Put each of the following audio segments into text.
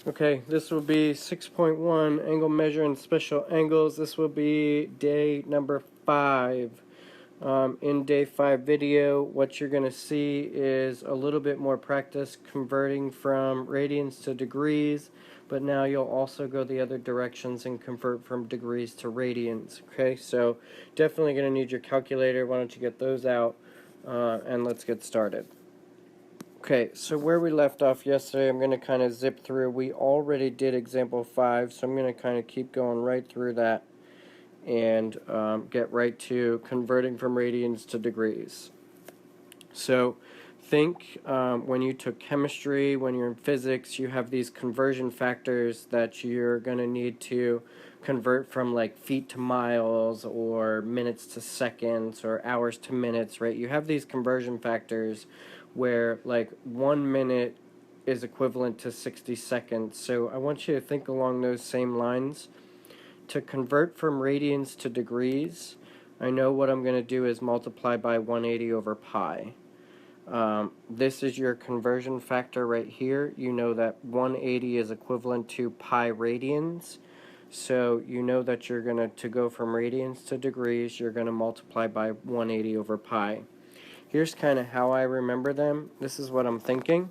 Okay, this will be 6.1 angle measure and special angles. This will be day number 5. In day 5 video, what you're going to see is a little bit more practice converting from radians to degrees, but now you'll also go the other directions and convert from degrees to radians. Okay, so definitely going to need your calculator. Why don't you get those out, and let's get started. Okay, so where we left off yesterday, I'm going to kind of zip through. We already did example 5, so I'm going to kind of keep going right through that and get right to converting from radians to degrees. So think when you took chemistry, when you're in physics, you have these conversion factors that you're going to need to convert from, like feet to miles or minutes to seconds or hours to minutes, right? You have these conversion factors where like 1 minute is equivalent to 60 seconds. So I want you to think along those same lines. To convert from radians to degrees, I know what I'm going to do is multiply by 180 over pi. This is your conversion factor right here. You know that 180 is equivalent to pi radians. So you know that you're going to go from radians to degrees, you're going to multiply by 180 over pi. Here's kind of how I remember them. This is what I'm thinking.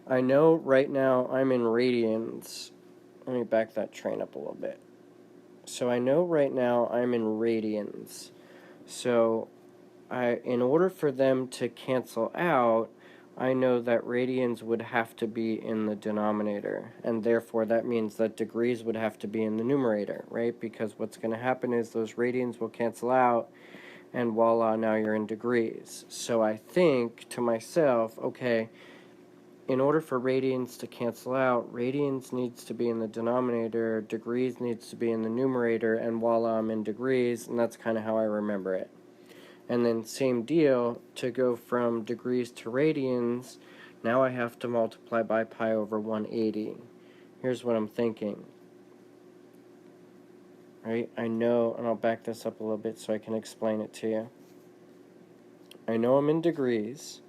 I know right now I'm in radians. Let me back that train up a little bit. So I know right now I'm in radians. So in order for them to cancel out, I know that radians would have to be in the denominator, and therefore that means that degrees would have to be in the numerator, right? Because what's going to happen is those radians will cancel out, and voila, now you're in degrees. So I think to myself, okay, in order for radians to cancel out, radians needs to be in the denominator, degrees needs to be in the numerator, and voila, I'm in degrees, and that's kind of how I remember it. And then same deal, to go from degrees to radians, now I have to multiply by pi over 180. Here's what I'm thinking. Right? I know, and I'll back this up a little bit so I can explain it to you. I know I'm in degrees.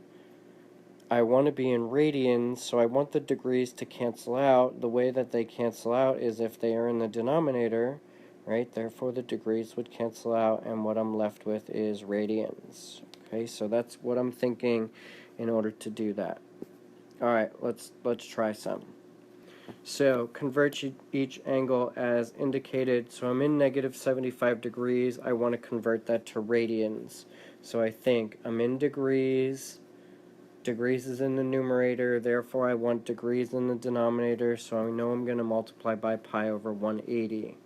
I want to be in radians, so I want the degrees to cancel out. The way that they cancel out is if they are in the denominator, right? Therefore, the degrees would cancel out, and what I'm left with is radians. Okay, so that's what I'm thinking in order to do that. All right, let's try some. So convert each angle as indicated. So I'm in negative 75 degrees. I want to convert that to radians. So I think I'm in degrees. Degrees is in the numerator, therefore I want degrees in the denominator, so I know I'm going to multiply by pi over 180.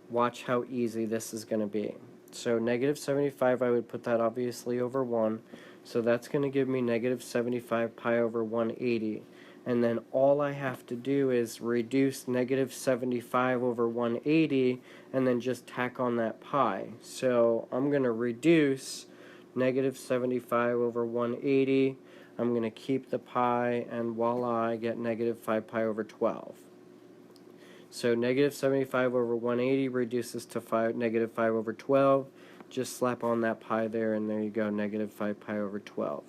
Watch how easy this is going to be. So negative 75, I would put that obviously over 1, so that's going to give me negative 75 pi over 180. And then all I have to do is reduce negative 75 over 180 and then just tack on that pi. So I'm going to reduce negative 75 over 180. I'm going to keep the pi, and voila, I get negative 5 pi over 12. So negative 75 over 180 reduces to negative 5 over 12. Just slap on that pi there, and there you go, negative 5 pi over 12.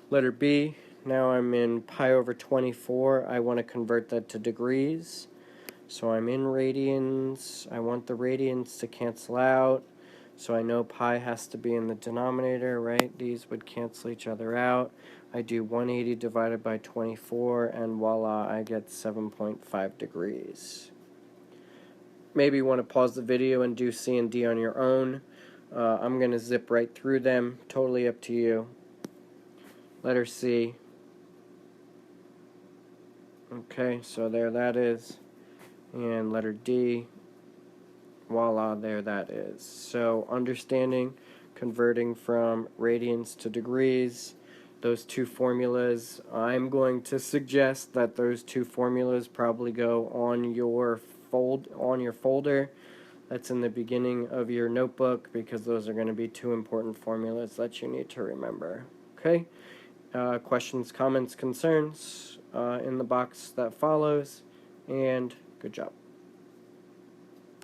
Letter B, now I'm in pi over 24. I want to convert that to degrees. So I'm in radians. I want the radians to cancel out. So I know pi has to be in the denominator, right? These would cancel each other out. I do 180 divided by 24, and voila, I get 7.5 degrees. Maybe you want to pause the video and do C and D on your own. I'm going to zip right through them. Totally up to you. Letter C. Okay, so there that is. And letter D. Voila, there that is. So understanding, converting from radians to degrees, those two formulas, I'm going to suggest that those two formulas probably go on your folder that's in the beginning of your notebook, because those are going to be two important formulas that you need to remember. Okay? Questions, comments, concerns in the box that follows, and good job.